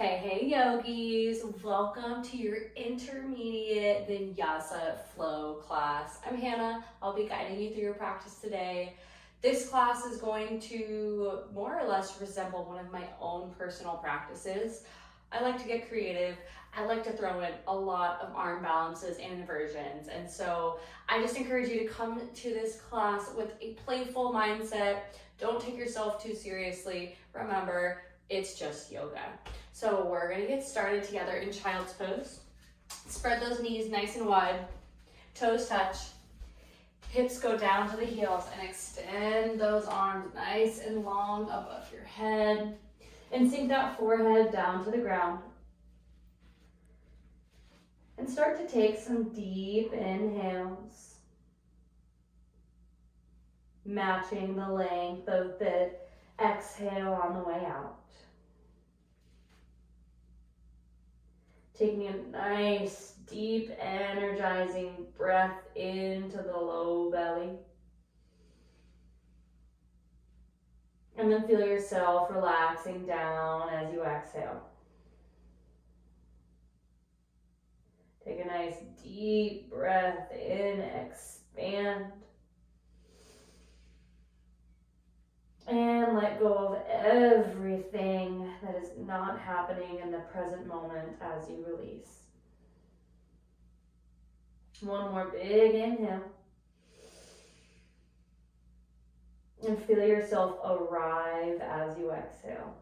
Hey yogis, welcome to your intermediate Vinyasa flow class. I'm Hannah. I'll be guiding you through your practice today. This class is going to more or less resemble one of my own personal practices. I like to get creative. I like to throw in a lot of arm balances and inversions. And so I just encourage you to come to this class with a playful mindset. Don't take yourself too seriously. Remember, it's just yoga. So we're gonna get started together in child's pose. Spread those knees nice and wide, toes touch, hips go down to the heels, and extend those arms nice and long above your head. And sink that forehead down to the ground. And start to take some deep inhales, matching the length of the exhale on the way out. Taking a nice, deep, energizing breath into the low belly. And then feel yourself relaxing down as you exhale. Take a nice, deep breath in, expand. And let go of everything that is not happening in the present moment as you release. One more big inhale. And feel yourself arrive as you exhale.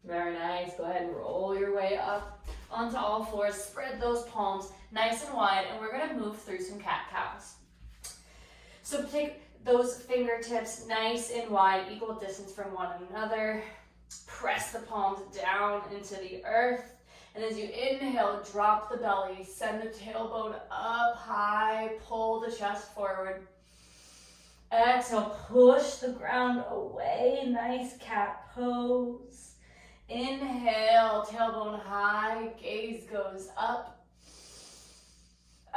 Very nice. Go ahead and roll your way up onto all fours. Spread those palms nice and wide, and we're going to move through some cat-cows. So take those fingertips nice and wide, equal distance from one another. Press the palms down into the earth. And as you inhale, drop the belly, send the tailbone up high, pull the chest forward. Exhale, push the ground away, nice cat pose. Inhale, tailbone high, gaze goes up.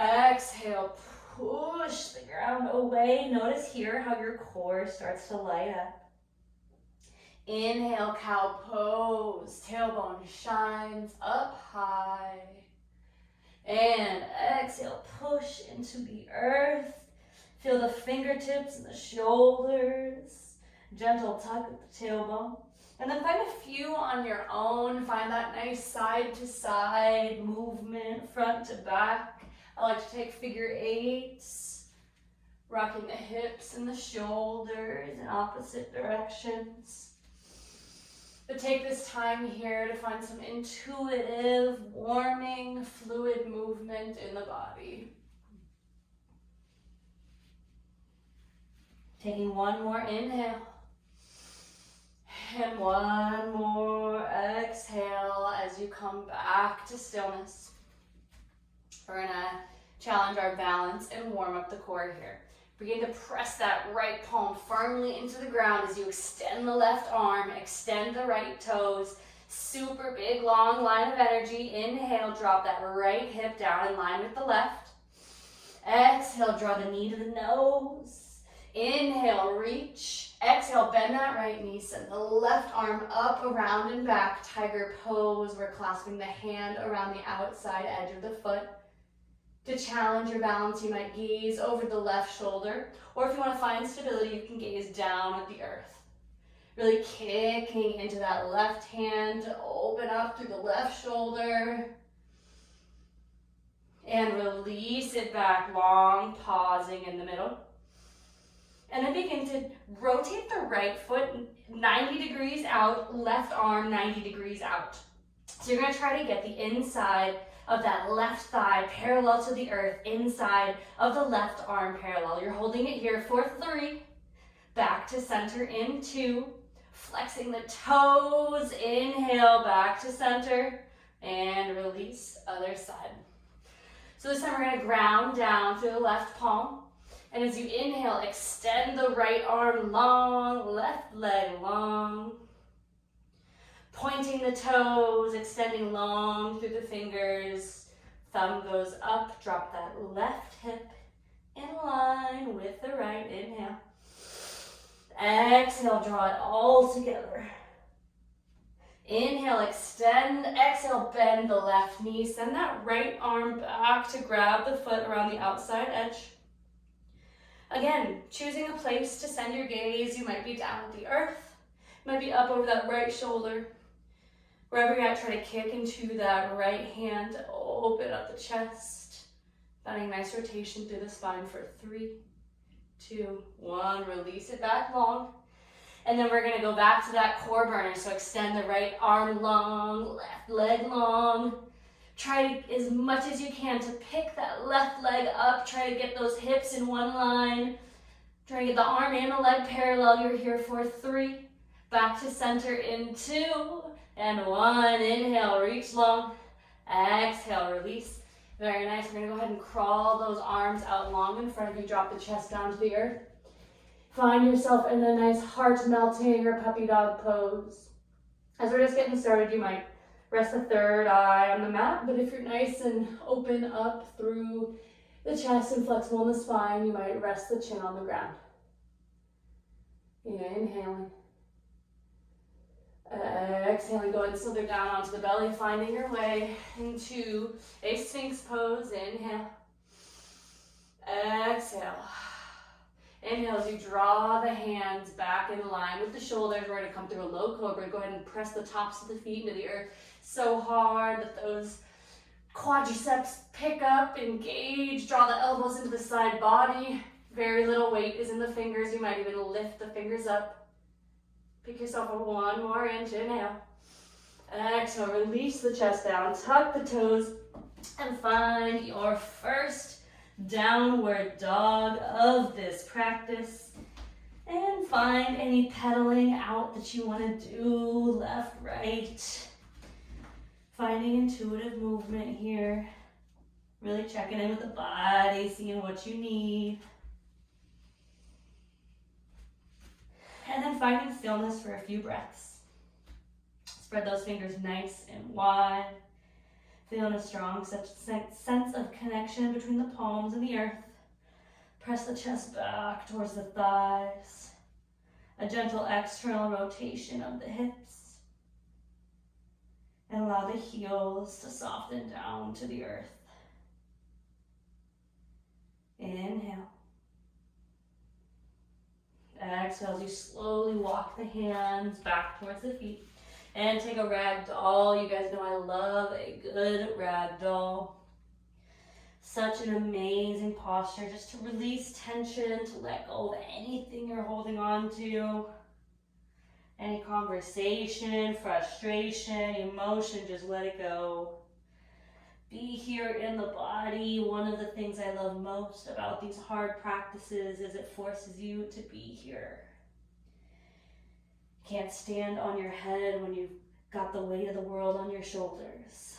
Exhale, push the ground away. Notice here how your core starts to light up. Inhale, cow pose. Tailbone shines up high. And exhale, push into the earth. Feel the fingertips and the shoulders. Gentle tug at the tailbone. And then find a few on your own. Find that nice side to side movement, front to back. I like to take figure eights, rocking the hips and the shoulders in opposite directions. But take this time here to find some intuitive, warming, fluid movement in the body. Taking one more inhale. And one more exhale as you come back to stillness. We're gonna challenge our balance and warm up the core here. Begin to press that right palm firmly into the ground as you extend the left arm, extend the right toes. Super big, long line of energy. Inhale, drop that right hip down in line with the left. Exhale, draw the knee to the nose. Inhale, reach. Exhale, bend that right knee. Send the left arm up, around, and back. Tiger pose. We're clasping the hand around the outside edge of the foot. To challenge your balance, you might gaze over the left shoulder, or if you want to find stability, you can gaze down at the earth. Really kicking into that left hand to open up through the left shoulder. And release it back, long, pausing in the middle. And then begin to rotate the right foot 90 degrees out, left arm 90 degrees out. So you're going to try to get the inside of that left thigh parallel to the earth, inside of the left arm parallel. You're holding it here for 3, back to center in 2, flexing the toes, inhale back to center, and release other side. So this time we're going to ground down through the left palm. And as you inhale, extend the right arm long, left leg long. Pointing the toes, extending long through the fingers. Thumb goes up, drop that left hip in line with the right. Inhale. Exhale, draw it all together. Inhale, extend. Exhale, bend the left knee. Send that right arm back to grab the foot around the outside edge. Again, choosing a place to send your gaze. You might be down at the earth. Might be up over that right shoulder. Wherever you're at, try to kick into that right hand to open up the chest. Finding nice rotation through the spine for 3, 2, 1. Release it back long. And then we're gonna go back to that core burner. So extend the right arm long, left leg long. Try as much as you can to pick that left leg up. Try to get those hips in one line. Try to get the arm and the leg parallel. You're here for 3. Back to center in 2 and 1. Inhale, reach long. Exhale, release. Very nice. We're gonna go ahead and crawl those arms out long in front of you. Drop the chest down to the earth. Find yourself in a nice heart melting or puppy dog pose. As we're just getting started, you might rest the third eye on the mat, but if you're nice and open up through the chest and flexible in the spine, you might rest the chin on the ground. Inhaling. Exhaling, go ahead and slither down onto the belly, finding your way into a Sphinx pose. Inhale. Exhale. Inhale as you draw the hands back in line with the shoulders. We're going to come through a low cobra. Go ahead and press the tops of the feet into the earth so hard that those quadriceps pick up, engage, draw the elbows into the side body. Very little weight is in the fingers. You might even lift the fingers up. Pick yourself up 1 more inch. Inhale. Exhale, release the chest down. Tuck the toes and find your first downward dog of this practice. And find any pedaling out that you want to do, left, right. Finding intuitive movement here. Really checking in with the body, seeing what you need. And then finding stillness for a few breaths. Spread those fingers nice and wide. Feeling a strong sense of connection between the palms and the earth. Press the chest back towards the thighs. A gentle external rotation of the hips. And allow the heels to soften down to the earth. Inhale. Exhale as you slowly walk the hands back towards the feet. And take a ragdoll. You guys know I love a good ragdoll. Such an amazing posture just to release tension, to let go of anything you're holding on to. Any conversation, frustration, emotion, just let it go. Be here in the body. One of the things I love most about these hard practices is it forces you to be here. Can't stand on your head when you've got the weight of the world on your shoulders.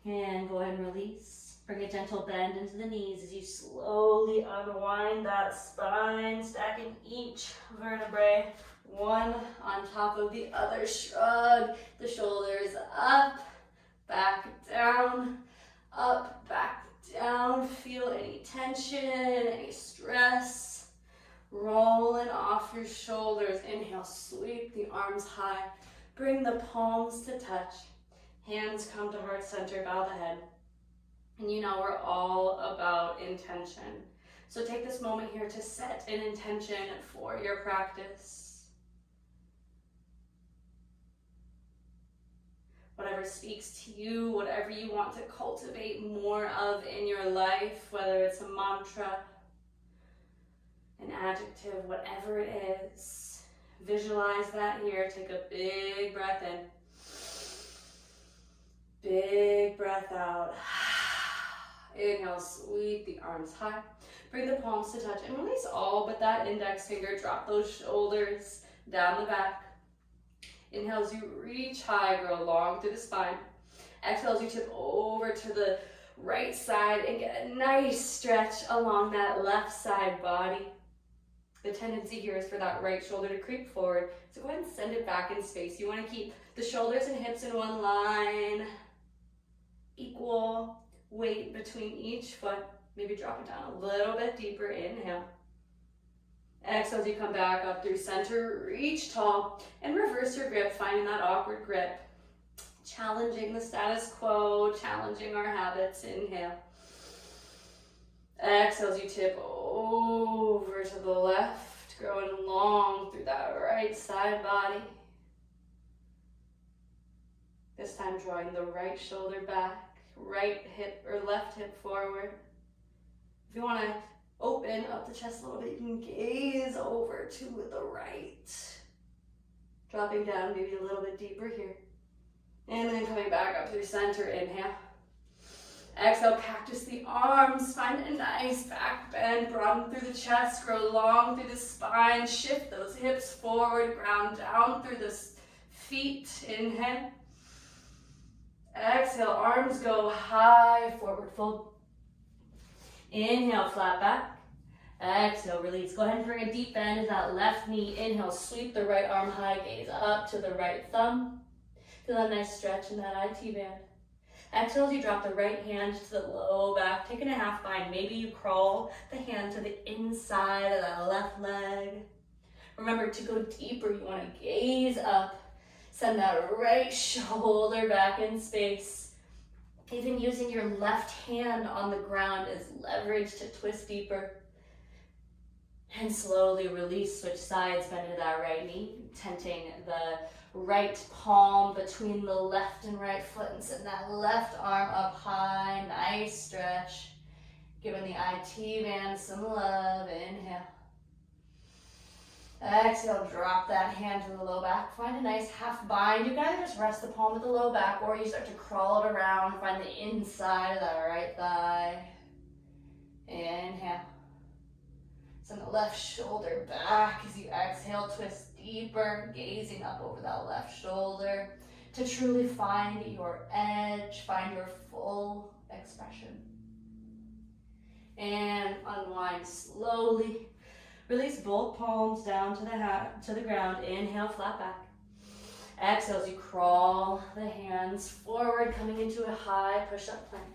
And go ahead and release. Bring a gentle bend into the knees as you slowly unwind that spine, stacking each vertebrae one on top of the other. Shrug the shoulders up, back down, up, back down. Feel any tension, any stress. Rolling off your shoulders. Inhale, sweep the arms high. Bring the palms to touch. Hands come to heart center, bow the head. And you know we're all about intention. So take this moment here to set an intention for your practice. Whatever speaks to you, whatever you want to cultivate more of in your life, whether it's a mantra, an adjective, whatever it is. Visualize that here. Take a big breath in. Big breath out. Inhale, sweep the arms high. Bring the palms to touch and release all but that index finger. Drop those shoulders down the back. Inhale as you reach high, grow long through the spine. Exhale as you tip over to the right side and get a nice stretch along that left side body. The tendency here is for that right shoulder to creep forward. So go ahead and send it back in space. You want to keep the shoulders and hips in one line. Equal weight between each foot. Maybe drop it down a little bit deeper. Inhale. Exhale as you come back up through center, reach tall, and reverse your grip, finding that awkward grip. Challenging the status quo, challenging our habits. Inhale. Exhale as you tip over to the left, growing long through that right side body. This time drawing the right shoulder back, right hip or left hip forward. If you want to open up the chest a little bit, you can gaze over to the right. Dropping down maybe a little bit deeper here. And then coming back up through center, inhale. Exhale, cactus the arms, find a nice back bend, broaden through the chest, grow long through the spine, shift those hips forward, ground down through the feet, inhale. Exhale, arms go high, forward fold. Inhale, flat back. Exhale, release. Go ahead and bring a deep bend into that left knee. Inhale, sweep the right arm high, gaze up to the right thumb. Feel that nice stretch in that IT band. Exhale as you drop the right hand to the low back, taking a half bind. Maybe you crawl the hand to the inside of that left leg. Remember, to go deeper, you want to gaze up. Send that right shoulder back in space. Even using your left hand on the ground is leverage to twist deeper. And slowly release, switch sides, bend into that right knee, tenting the right palm between the left and right foot and send that left arm up high, nice stretch. Giving the IT band some love, inhale. Exhale, drop that hand to the low back, find a nice half bind. You can either just rest the palm with the low back or you start to crawl it around, find the inside of that right thigh. Inhale. Send the left shoulder back as you exhale, twist deeper, gazing up over that left shoulder to truly find your edge, find your full expression. And unwind slowly. Release both palms down to the ground. Inhale, flat back. Exhale as you crawl the hands forward, coming into a high push-up plank.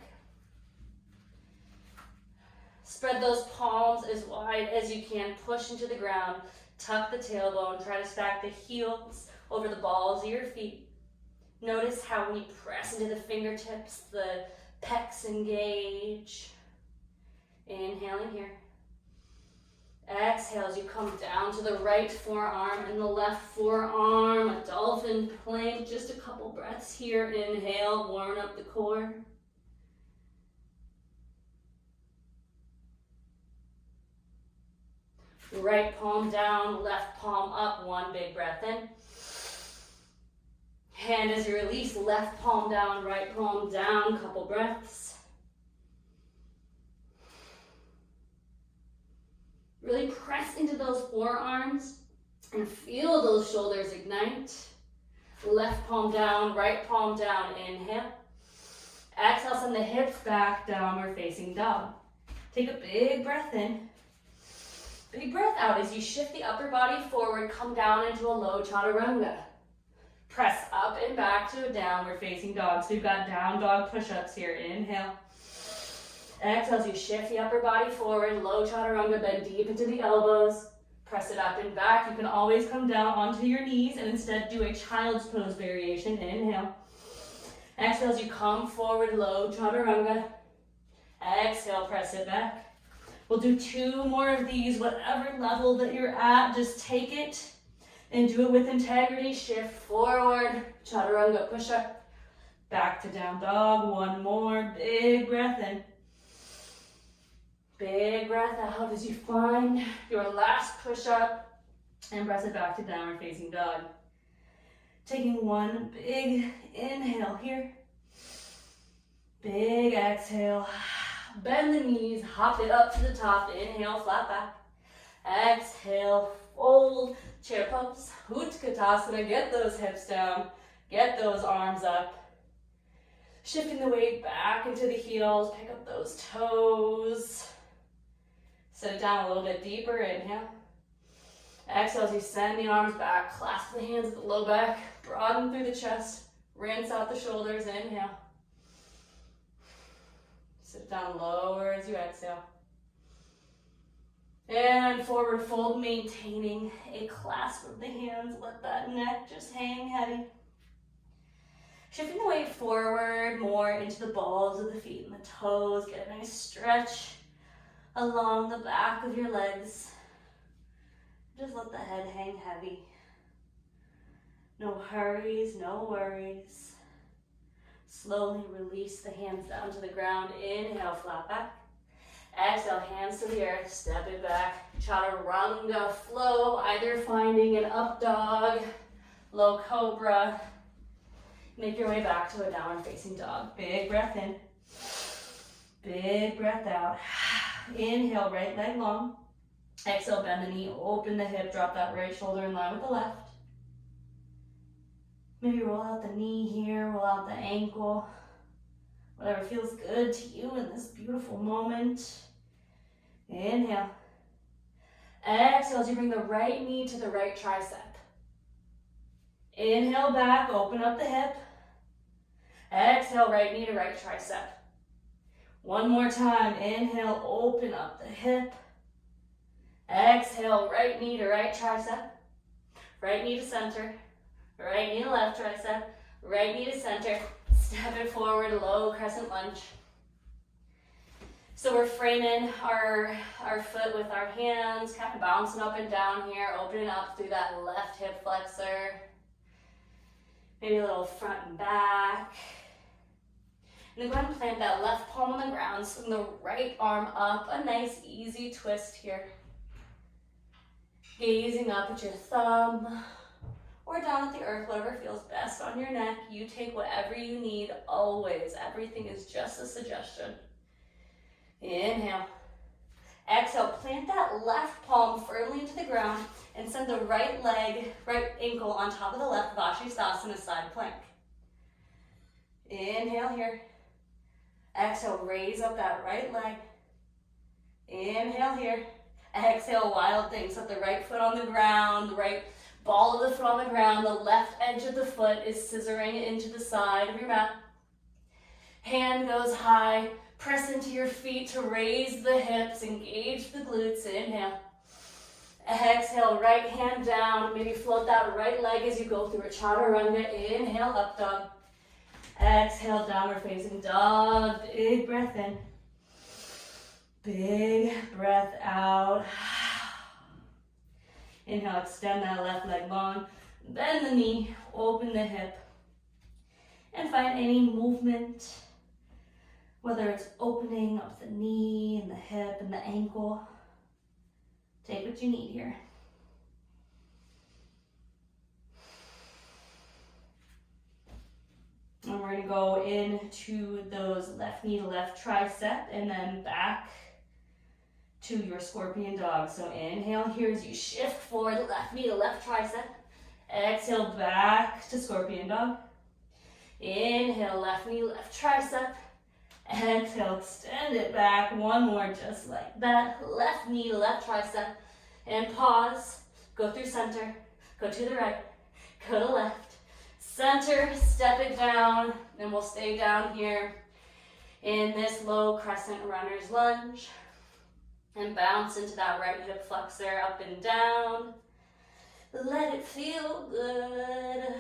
Spread those palms as wide as you can. Push into the ground. Tuck the tailbone. Try to stack the heels over the balls of your feet. Notice how when you press into the fingertips, the pecs engage. Inhaling here. Exhale as you come down to the right forearm and the left forearm. A dolphin plank. Just a couple breaths here. Inhale, warm up the core. Right palm down, left palm up, one big breath in. And as you release, left palm down, right palm down, couple breaths. Really press into those forearms and feel those shoulders ignite. Left palm down, right palm down, inhale. Exhale, send the hips back, downward facing dog. Take a big breath in. Big breath out as you shift the upper body forward, come down into a low chaturanga. Press up and back to a downward facing dog. So you've got down dog push-ups here. Inhale. Exhale as you shift the upper body forward, low chaturanga, bend deep into the elbows. Press it up and back. You can always come down onto your knees and instead do a child's pose variation. Inhale. Exhale as you come forward, low chaturanga. Exhale, press it back. We'll do 2 more of these, whatever level that you're at, just take it and do it with integrity. Shift forward, chaturanga push-up, back to down dog. 1 more, big breath in. Big breath out as you find your last push-up and press it back to downward facing dog. Taking 1 big inhale here. Big exhale. Bend the knees, hop it up to the top. Inhale, flat back. Exhale, fold, chair pose. Utkatasana, get those hips down. Get those arms up. Shifting the weight back into the heels. Pick up those toes. Sit it down a little bit deeper. Inhale. Exhale as you send the arms back. Clasp the hands at the low back. Broaden through the chest. Rinse out the shoulders. Inhale. Sit down lower as you exhale. And forward fold, maintaining a clasp of the hands. Let that neck just hang heavy. Shifting the weight forward more into the balls of the feet and the toes. Get a nice stretch along the back of your legs. Just let the head hang heavy. No hurries, no worries. Slowly release the hands down to the ground. Inhale, flat back. Exhale, hands to the earth, step it back. Chaturanga flow, either finding an up dog, low cobra. Make your way back to a downward facing dog. Big breath in. Big breath out. Inhale, right leg long. Exhale, bend the knee, open the hip, drop that right shoulder in line with the left. Maybe roll out the knee here, roll out the ankle. Whatever feels good to you in this beautiful moment. Inhale. Exhale as you bring the right knee to the right tricep. Inhale back, open up the hip. Exhale, right knee to right tricep. One more time. Inhale, open up the hip. Exhale, right knee to right tricep. Right knee to center. Right knee to left tricep. Right knee to center. Step it forward, low crescent lunge. So we're framing our foot with our hands, kind of bouncing up and down here, opening up through that left hip flexor. Maybe a little front and back. And then go ahead and plant that left palm on the ground, swing the right arm up, a nice easy twist here. Gazing up at your thumb or down at the earth, whatever feels best on your neck. You take whatever you need, always. Everything is just a suggestion. Inhale. Exhale, plant that left palm firmly into the ground and send the right leg, right ankle on top of the left, Vinyasa side plank. Inhale here. Exhale, raise up that right leg. Inhale here. Exhale, wild thing. Set the right foot on the ground, the right ball of the foot on the ground. The left edge of the foot is scissoring into the side of your mat. Hand goes high. Press into your feet to raise the hips. Engage the glutes. Inhale. Exhale, right hand down. Maybe float that right leg as you go through a chaturanga. Inhale, up dog. Exhale, downward facing dog. Big breath in. Big breath out. Inhale, extend that left leg long. Bend the knee, open the hip. And find any movement, whether it's opening up the knee and the hip and the ankle. Take what you need here. And we're gonna go into those left knee to left tricep and then back to your scorpion dog. So inhale here as you shift forward, left knee to left tricep. Exhale, back to scorpion dog. Inhale, left knee, left tricep. Exhale, extend it back. One more, just like that. Left knee, left tricep. And pause. Go through center. Go to the right. Go to left. Center, step it down. And we'll stay down here in this low crescent runner's lunge. And bounce into that right hip flexor, up and down. Let it feel good.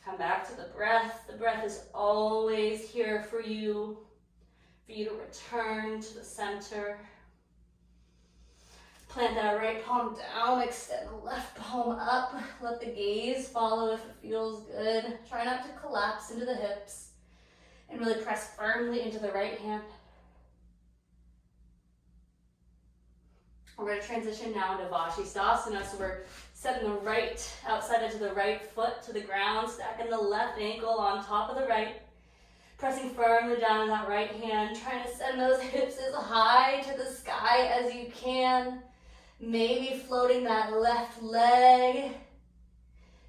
Come back to the breath. The breath is always here for you to return to the center. Plant that right palm down, extend the left palm up. Let the gaze follow if it feels good. Try not to collapse into the hips and really press firmly into the right hand. We're going to transition now into Vinyasa. So we're setting the right outside edge of the right foot to the ground, stacking the left ankle on top of the right, pressing firmly down in that right hand, trying to send those hips as high to the sky as you can, maybe floating that left leg,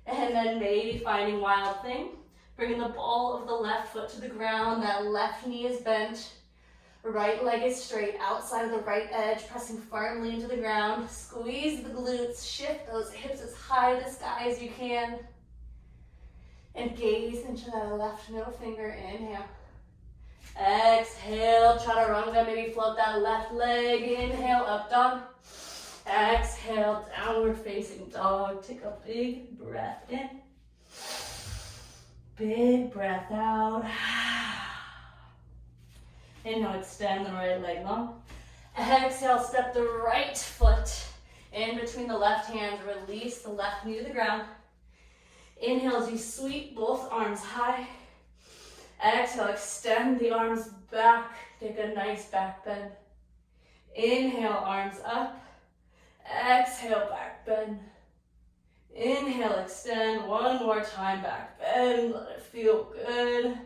and then maybe finding wild thing, bringing the ball of the left foot to the ground, that left knee is bent, right leg is straight, outside of the right edge, pressing firmly into the ground. Squeeze the glutes, shift those hips as high to the sky as you can. And gaze into that left middle finger, inhale. Exhale, chaturanga, maybe float that left leg. Inhale, up dog. Exhale, downward facing dog. Take a big breath in. Big breath out. Inhale, extend the right leg long. Exhale, step the right foot in between the left hands. Release the left knee to the ground. Inhale as you sweep both arms high. Exhale, extend the arms back. Take a nice back bend. Inhale, arms up. Exhale, back bend. Inhale, extend. One more time, back bend. Let it feel good.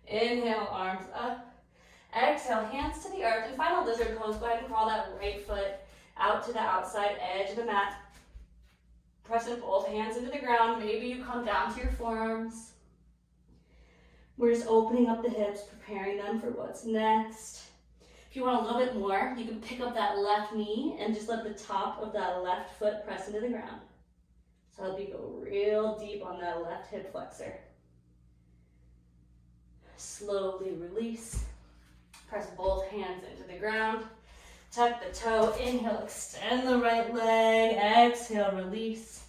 Inhale, arms up. Exhale, hands to the earth. And final lizard pose. Go ahead and crawl that right foot out to the outside edge of the mat. Pressing both hands into the ground. Maybe you come down to your forearms. We're just opening up the hips, preparing them for what's next. If you want a little bit more, you can pick up that left knee and just let the top of that left foot press into the ground. So help you go real deep on that left hip flexor. Slowly release. Press both hands into the ground. Tuck the toe. Inhale, extend the right leg. Exhale, release.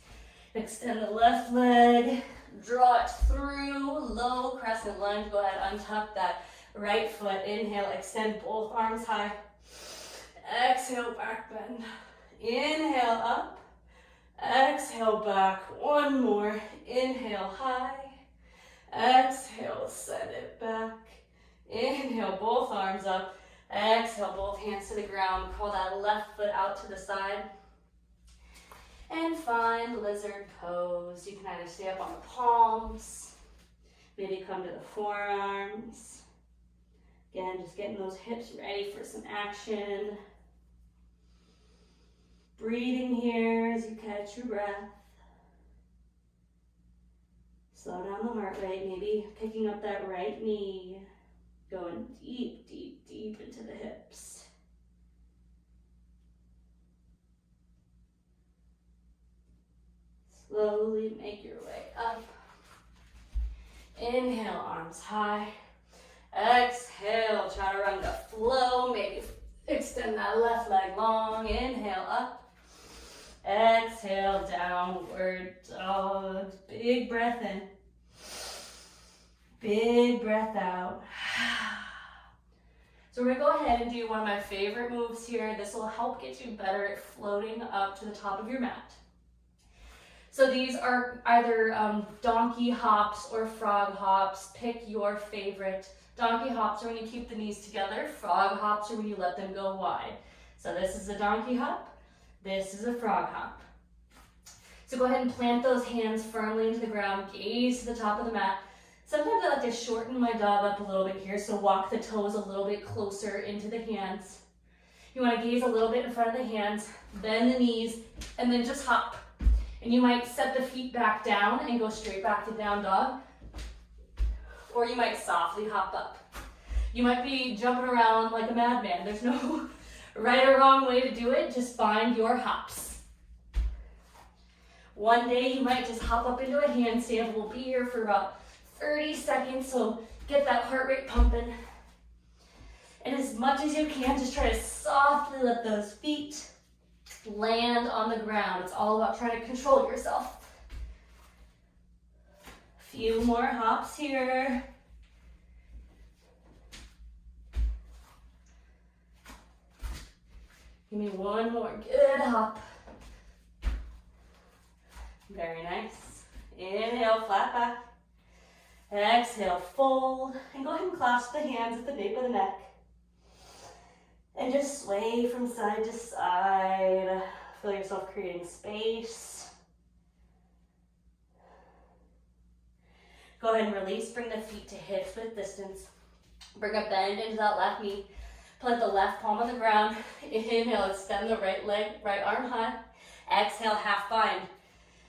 Extend the left leg. Draw it through. Low crescent lunge. Go ahead, untuck that right foot. Inhale, extend both arms high. Exhale, back bend. Inhale, up. Exhale, back. One more. Inhale, high. Exhale, send it back. Inhale, both arms up. Exhale, both hands to the ground. Crawl that left foot out to the side. And find lizard pose. You can either stay up on the palms. Maybe come to the forearms. Again, just getting those hips ready for some action. Breathing here as you catch your breath. Slow down the heart rate. Maybe picking up that right knee. Going deep, deep, deep into the hips. Slowly make your way up. Inhale, arms high. Exhale, chaturanga flow. Maybe extend that left leg long. Inhale, up. Exhale, downward dog. Big breath in. Big breath out. So we're gonna go ahead and do one of my favorite moves here. This will help get you better at floating up to the top of your mat. So these are either donkey hops or frog hops. Pick your favorite. Donkey hops are when you keep the knees together. Frog hops are when you let them go wide. So this is a donkey hop. This is a frog hop. So go ahead and plant those hands firmly into the ground. Gaze to the top of the mat. Sometimes I like to shorten my dog up a little bit here, so walk the toes a little bit closer into the hands. You want to gaze a little bit in front of the hands, bend the knees, and then just hop. And you might set the feet back down and go straight back to down dog. Or you might softly hop up. You might be jumping around like a madman. There's no right or wrong way to do it. Just find your hops. One day you might just hop up into a handstand. We'll be here for about 30 seconds, so get that heart rate pumping. And as much as you can, just try to softly let those feet land on the ground. It's all about trying to control yourself. A few more hops here. Give me one more good hop. Very nice. Inhale, flat back. Exhale, fold, and go ahead and clasp the hands at the nape of the neck. And just sway from side to side. Feel yourself creating space. Go ahead and release, bring the feet to hips with distance. Bring a bend into that left knee. Plant the left palm on the ground. Inhale, extend the right leg, right arm high. Exhale, half bind.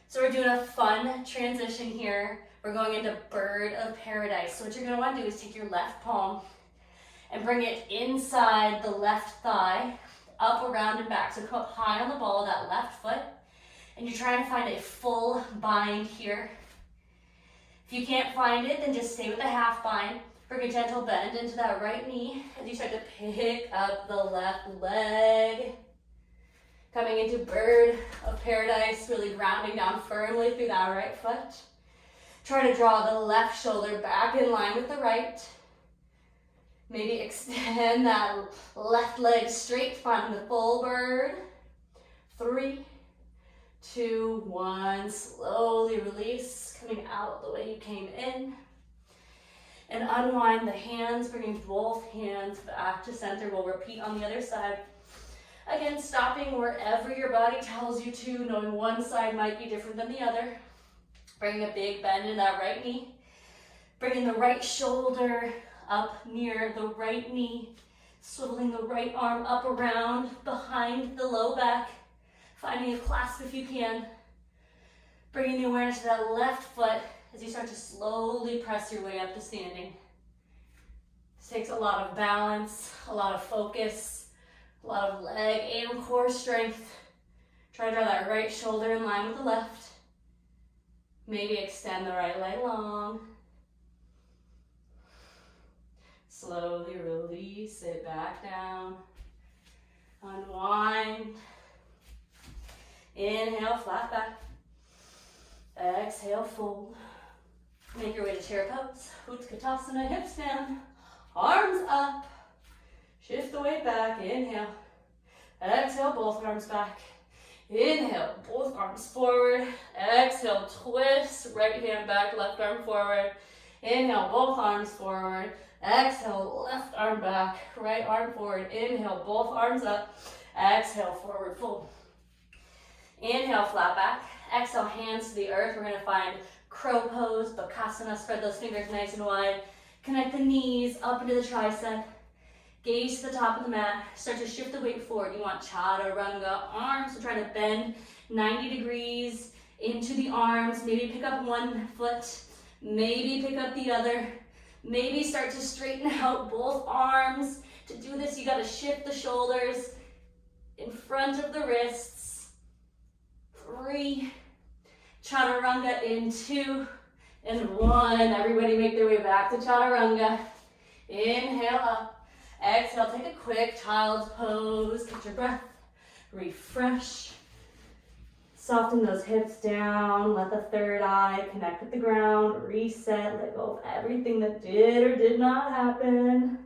So we're doing a fun transition here. We're going into bird of paradise. So what you're gonna wanna do is take your left palm and bring it inside the left thigh, up, around, and back. So come up high on the ball of that left foot, and you're trying to find a full bind here. If you can't find it, then just stay with the half bind. Bring a gentle bend into that right knee as you start to pick up the left leg. Coming into bird of paradise, really grounding down firmly through that right foot. Try to draw the left shoulder back in line with the right. Maybe extend that left leg straight, find the full bird. 3, 2, 1. Slowly release, coming out the way you came in. And unwind the hands, bringing both hands back to center. We'll repeat on the other side. Again, stopping wherever your body tells you to, knowing one side might be different than the other. Bringing a big bend in that right knee. Bringing the right shoulder up near the right knee. Swiveling the right arm up around behind the low back. Finding a clasp if you can. Bringing the awareness to that left foot as you start to slowly press your way up to standing. This takes a lot of balance, a lot of focus, a lot of leg and core strength. Try to draw that right shoulder in line with the left. Maybe extend the right leg long. Slowly release it back down. Unwind. Inhale, flat back. Exhale, fold. Make your way to chair pose. Utkatasana, hips down, arms up. Shift the weight back, inhale. Exhale, both arms back. Inhale, both arms forward. Exhale, twist, right hand back, left arm forward. Inhale, both arms forward. Exhale, left arm back, right arm forward. Inhale, both arms up. Exhale, forward fold. Inhale, flat back. Exhale, hands to the earth. We're gonna find crow pose, bakasana. Spread those fingers nice and wide. Connect the knees up into the tricep. Gaze to the top of the mat. Start to shift the weight forward. You want chaturanga arms. So try to bend 90 degrees into the arms. Maybe pick up one foot. Maybe pick up the other. Maybe start to straighten out both arms. To do this, you gotta shift the shoulders in front of the wrists. 3, chaturanga in 2 and 1. Everybody make their way back to chaturanga. Inhale up. Exhale, take a quick child's pose. Get your breath. Refresh. Soften those hips down. Let the third eye connect with the ground. Reset. Let go of everything that did or did not happen.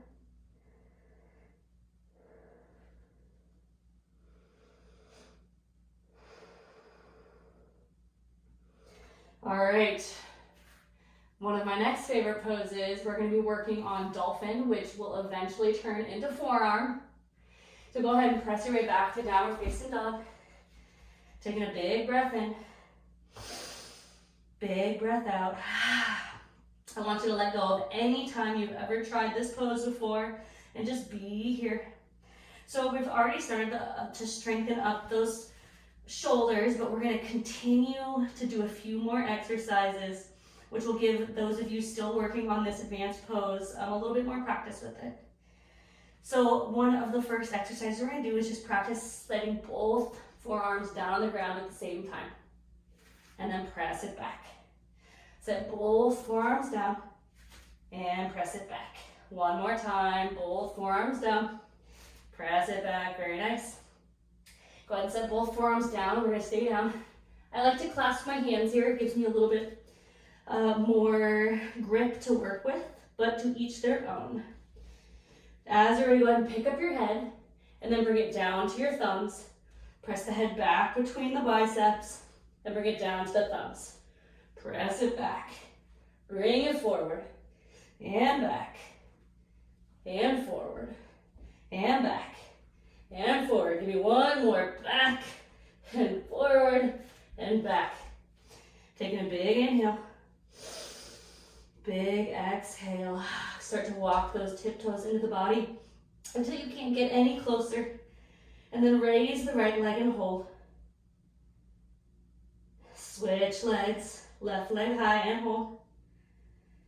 All right, one of my next favorite poses, we're going to be working on dolphin, which will eventually turn into forearm. So go ahead and press your way back to downward facing dog. Taking a big breath in, big breath out. I want you to let go of any time you've ever tried this pose before and just be here. So we've already started to strengthen up those shoulders, but we're going to continue to do a few more exercises, which will give those of you still working on this advanced pose a little bit more practice with it. So one of the first exercises we're going to do is just practice letting both forearms down on the ground at the same time, and then press it back. Set both forearms down and press it back. One more time, both forearms down, press it back. Very nice. Go ahead and set both forearms down. We're going to stay down. I like to clasp my hands here. It gives me a little bit more grip to work with, but to each their own. As you're ready, go ahead and pick up your head and then bring it down to your thumbs. Press the head back between the biceps and bring it down to the thumbs. Press it back. Bring it forward and back and forward and back. And forward. Give me one more. Back and forward and back. Taking a big inhale. Big exhale. Start to walk those tiptoes into the body until you can't get any closer. And then raise the right leg and hold. Switch legs. Left leg high and hold.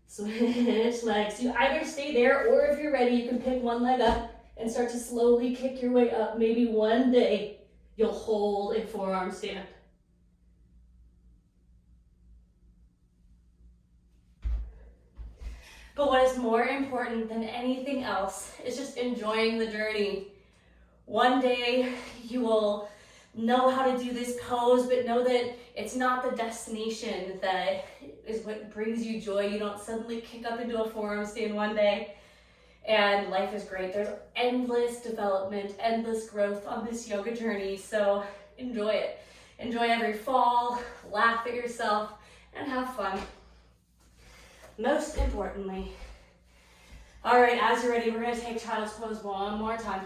Switch legs. You either stay there, or if you're ready, you can pick one leg up and start to slowly kick your way up. Maybe one day you'll hold a forearm stand. But what is more important than anything else is just enjoying the journey. One day you will know how to do this pose, but know that it's not the destination that is what brings you joy. You don't suddenly kick up into a forearm stand one day and life is great. There's endless development, endless growth on this yoga journey, so enjoy it. Enjoy every fall, laugh at yourself, and have fun. Most importantly, all right, as you're ready, we're gonna take child's pose one more time.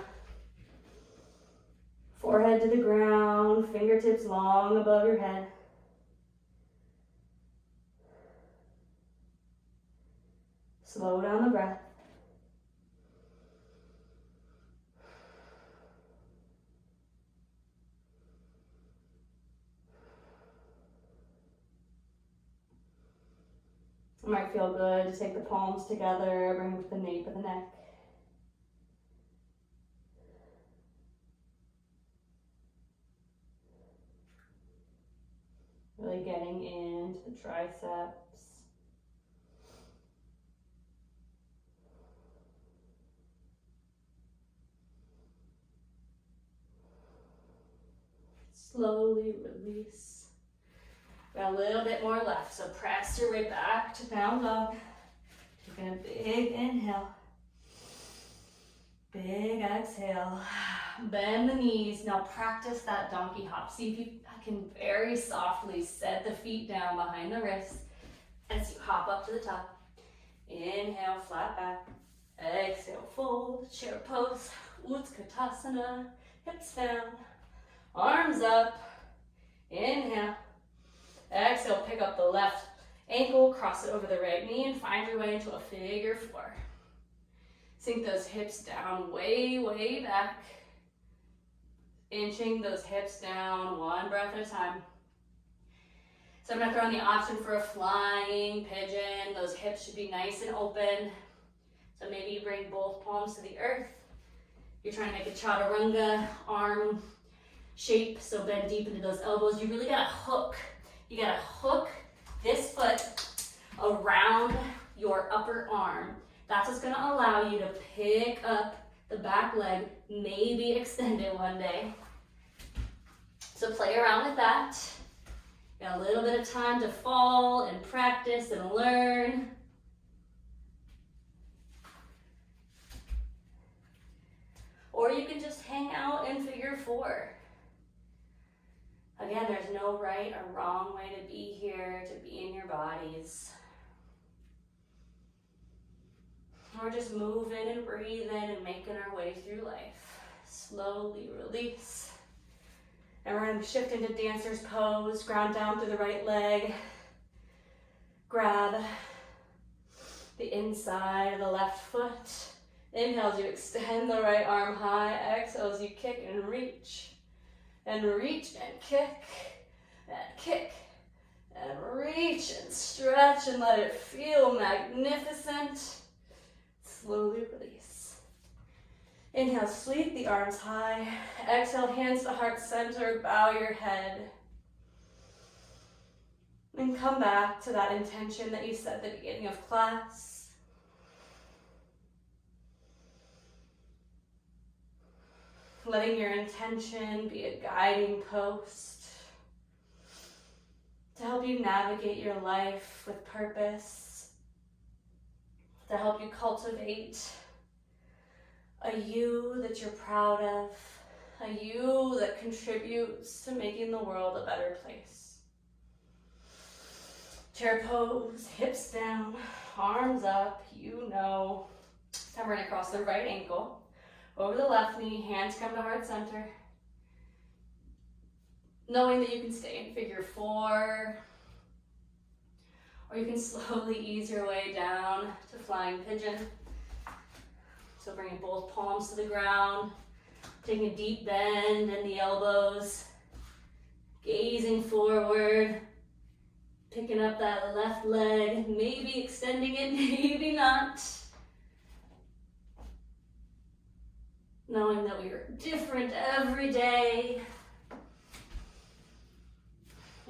Forehead to the ground, fingertips long above your head. Slow down the breath. It might feel good to take the palms together, bring them to the nape of the neck. Really getting into the triceps. Slowly release. Got a little bit more left, so press your way back to down dog. Taking a big inhale. Big exhale. Bend the knees. Now practice that donkey hop. See if you can very softly set the feet down behind the wrists as you hop up to the top. Inhale, flat back. Exhale, fold, chair pose, Utkatasana, hips down, arms up. Inhale. Exhale, pick up the left ankle, cross it over the right knee, and find your way into a figure four. Sink those hips down way, way back. Inching those hips down, one breath at a time. So I'm gonna throw in the option for a flying pigeon. Those hips should be nice and open. So maybe you bring both palms to the earth. You're trying to make a chaturanga arm shape, so bend deep into those elbows. You really gotta hook. You gotta hook this foot around your upper arm. That's what's gonna allow you to pick up the back leg, maybe extend it one day. So play around with that. Got a little bit of time to fall and practice and learn. Or you can just hang out in figure four. Again, there's no right or wrong way to be here, to be in your bodies. We're just moving and breathing and making our way through life. Slowly release. And we're going to shift into dancer's pose. Ground down through the right leg. Grab the inside of the left foot. Inhale as you extend the right arm high. Exhale as you kick and reach. And reach and kick and reach and stretch and let it feel magnificent. Slowly release. Inhale, sweep the arms high. Exhale, hands to heart center, bow your head. And come back to that intention that you set at the beginning of class. Letting your intention be a guiding post to help you navigate your life with purpose, to help you cultivate a you that you're proud of, a you that contributes to making the world a better place. Chair pose, hips down, arms up, you know. Then we're gonna cross the right ankle over the left knee, hands come to heart center. Knowing that you can stay in figure four, or you can slowly ease your way down to flying pigeon. So bringing both palms to the ground, taking a deep bend in the elbows, gazing forward, picking up that left leg, maybe extending it, maybe not. Knowing that we are different every day.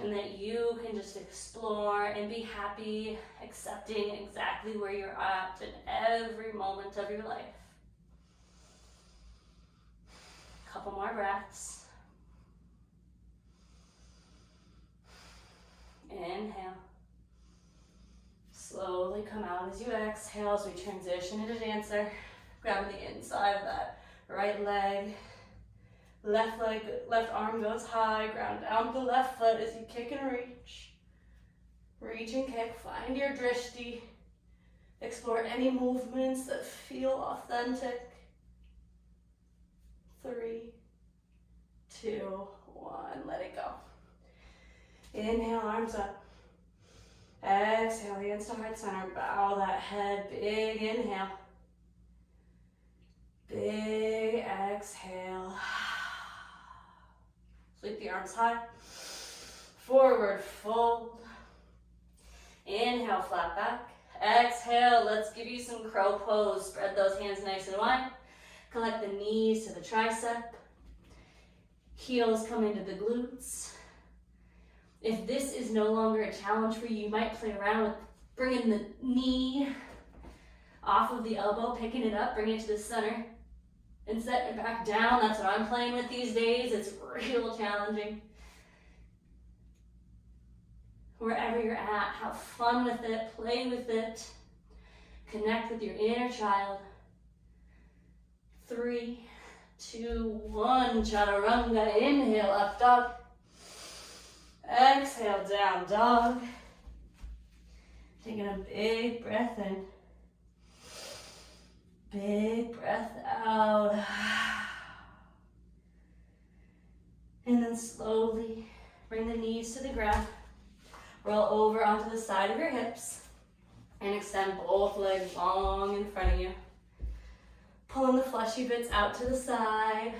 and that you can just explore and be happy, accepting exactly where you're at in every moment of your life. Couple more breaths. Inhale. Slowly come out as you exhale as we transition into dancer. Grabbing the inside of that right leg. Left arm goes high. Ground down the left foot as you kick and reach. Reach and kick. Find your drishti. Explore any movements that feel authentic. 3, 2, 1. Let it go. Inhale, arms up. Exhale, hands to heart center. Bow that head. Big inhale. Big exhale. Sweep the arms high. Forward fold. Inhale, flat back. Exhale, let's give you some crow pose. Spread those hands nice and wide. Collect the knees to the tricep. Heels come into the glutes. If this is no longer a challenge for you, you might play around with bringing the knee off of the elbow, picking it up, bringing it to the center, and setting it back down. That's what I'm playing with these days. It's real challenging. Wherever you're at, have fun with it, play with it, connect with your inner child. 3, 2, 1, chaturanga. Inhale, up dog. Exhale, down dog. Taking a big breath in. Big breath out. And then slowly bring the knees to the ground. Roll over onto the side of your hips. And extend both legs long in front of you. Pulling the fleshy bits out to the side.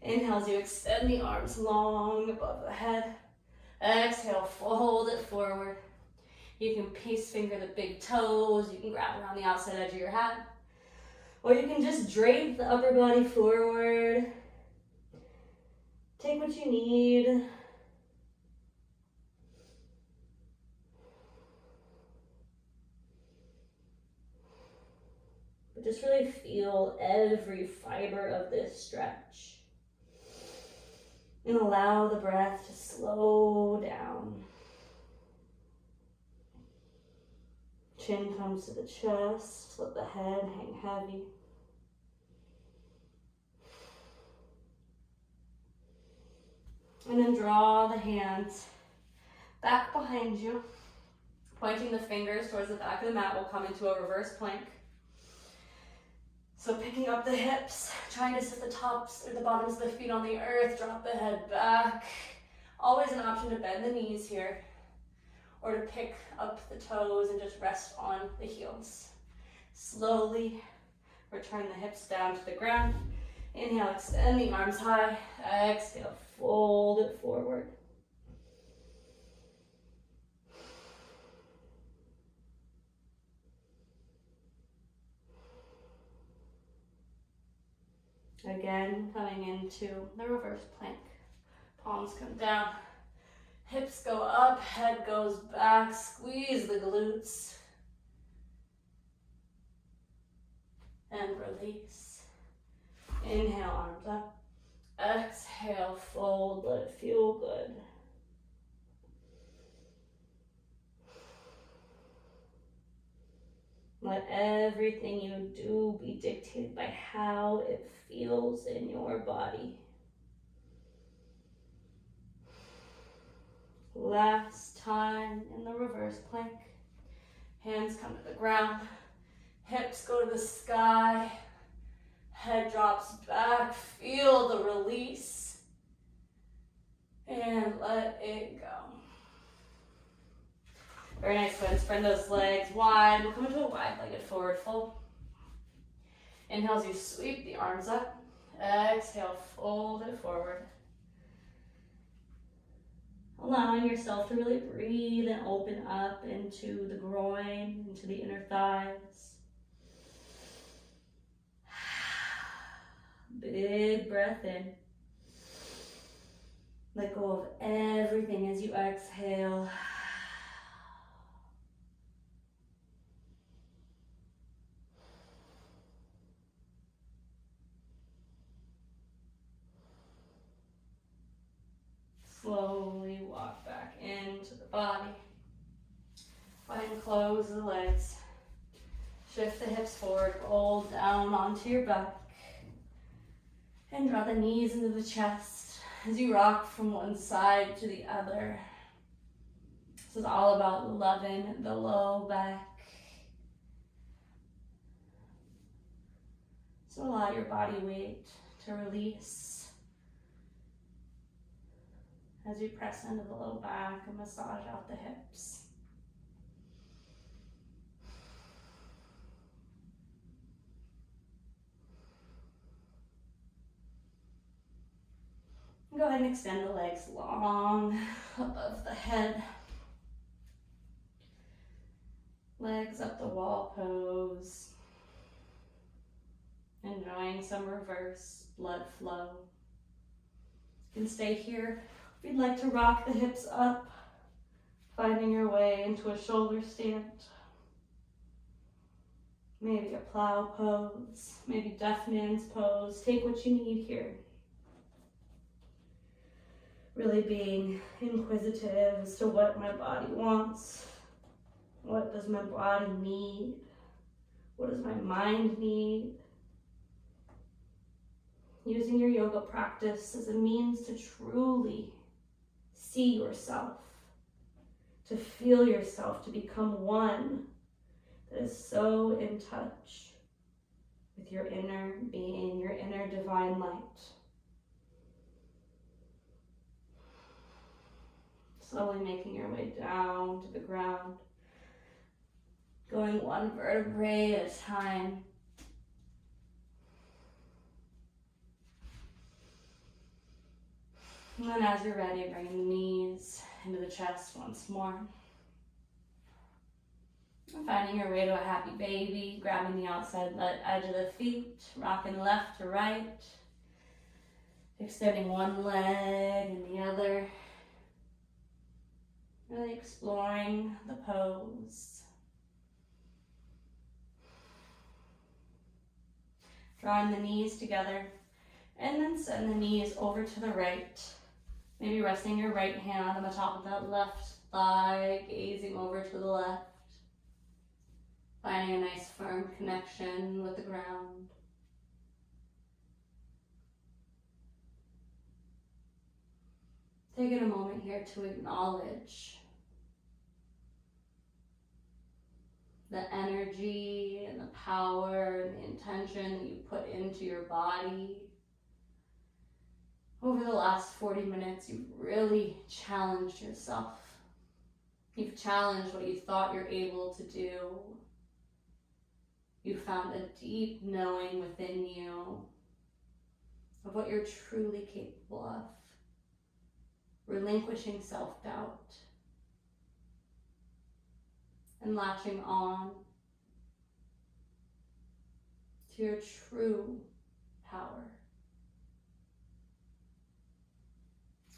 Inhale as you extend the arms long above the head. Exhale, fold it forward. You can peace finger the big toes. You can grab around the outside edge of your hat. Or you can just drape the upper body forward. Take what you need. But just really feel every fiber of this stretch. And allow the breath to slow down. Chin comes to the chest, let the head hang heavy. And then draw the hands back behind you. Pointing the fingers towards the back of the mat, we'll come into a reverse plank. So picking up the hips, trying to sit the tops or the bottoms of the feet on the earth, drop the head back. Always an option to bend the knees here, or to pick up the toes and just rest on the heels. Slowly return the hips down to the ground. Inhale, extend the arms high. Exhale, fold it forward. Again, coming into the reverse plank. Palms come down, hips go up, head goes back, squeeze the glutes. And release. Inhale, arms up. Exhale, fold, let it feel good. Let everything you do be dictated by how it feels in your body. Last time in the reverse plank. Hands come to the ground. Hips go to the sky. Head drops back. Feel the release. And let it go. Very nice. Go ahead and spread those legs wide. We'll come into a wide-legged forward fold. Inhale as you sweep the arms up. Exhale, fold it forward. Allowing yourself to really breathe and open up into the groin, into the inner thighs. Big breath in. Let go of everything as you exhale. Slowly walk back into the body. Go ahead and close the legs. Shift the hips forward, roll down onto your back. And draw the knees into the chest as you rock from one side to the other. This is all about loving the low back. So allow your body weight to release as you press into the low back and massage out the hips. Go ahead and extend the legs long above the head. Legs up the wall pose. Enjoying some reverse blood flow. You can stay here. If you'd like to rock the hips up, finding your way into a shoulder stand. Maybe a plow pose, maybe deaf man's pose. Take what you need here. Really being inquisitive as to what my body wants. What does my body need? What does my mind need? Using your yoga practice as a means to truly see yourself, to feel yourself, to become one that is so in touch with your inner being, your inner divine light. Slowly making your way down to the ground, going one vertebrae at a time. And then as you're ready, bring the knees into the chest once more. And finding your way to a happy baby, grabbing the outside edge of the feet, rocking left to right, extending one leg and the other. Really exploring the pose. Drawing the knees together, and then send the knees over to the right. Maybe resting your right hand on the top of that left thigh, gazing over to the left. Finding a nice firm connection with the ground. Taking a moment here to acknowledge the energy and the power and the intention that you put into your body. Over the last 40 minutes, you've really challenged yourself. You've challenged what you thought you're able to do. You found a deep knowing within you of what you're truly capable of. Relinquishing self-doubt and latching on to your true power.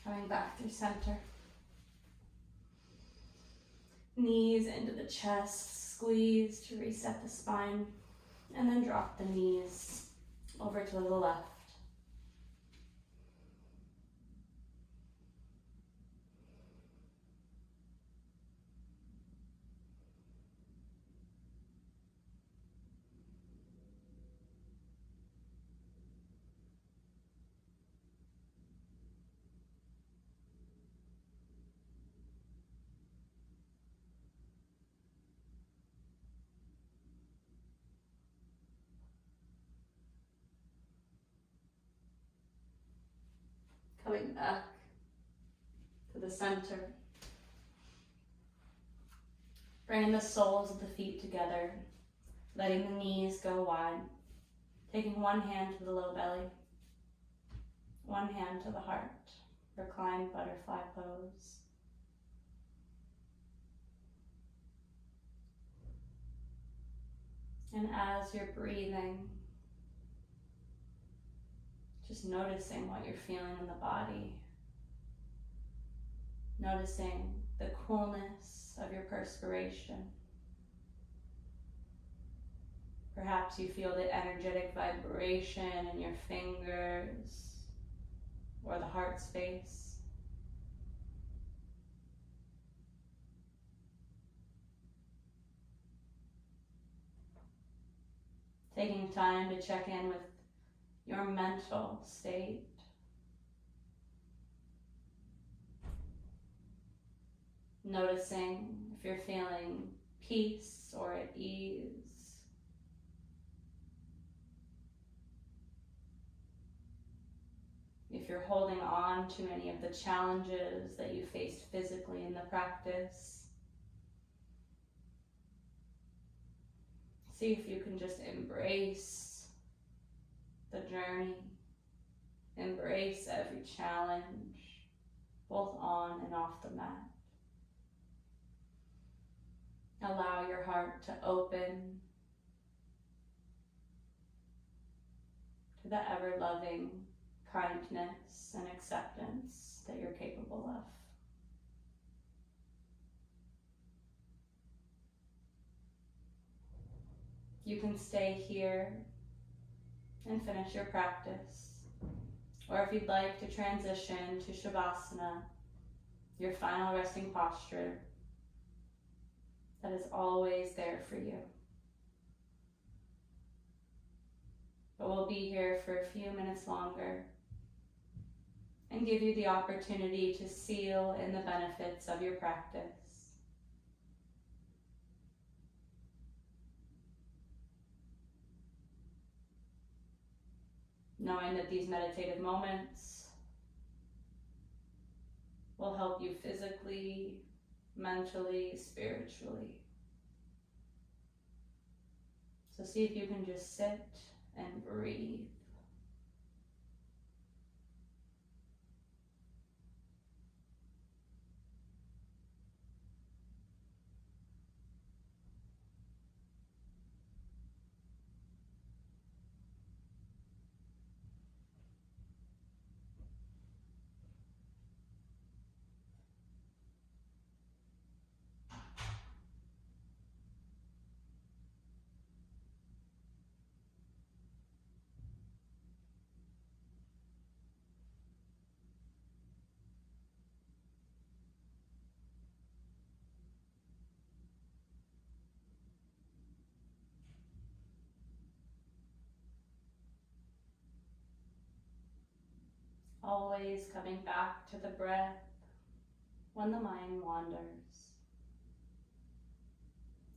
Coming back through center. Knees into the chest, squeeze to reset the spine, and then drop the knees over to the left. Coming back to the center. Bringing the soles of the feet together, letting the knees go wide. Taking one hand to the low belly, one hand to the heart. Reclined butterfly pose. And as you're breathing, just noticing what you're feeling in the body. Noticing the coolness of your perspiration. Perhaps you feel the energetic vibration in your fingers or the heart space. Taking time to check in with your mental state. Noticing if you're feeling peace or at ease. If you're holding on to any of the challenges that you faced physically in the practice. See if you can just embrace the journey, embrace every challenge, both on and off the mat. Allow your heart to open to the ever-loving kindness and acceptance that you're capable of. You can stay here and finish your practice. Or if you'd like to transition to Shavasana, your final resting posture, that is always there for you. But we'll be here for a few minutes longer and give you the opportunity to seal in the benefits of your practice. Knowing that these meditative moments will help you physically, mentally, spiritually. So see if you can just sit and breathe. Always coming back to the breath when the mind wanders,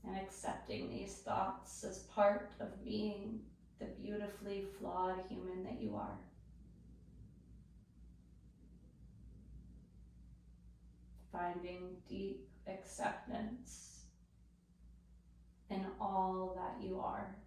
and accepting these thoughts as part of being the beautifully flawed human that you are. Finding deep acceptance in all that you are.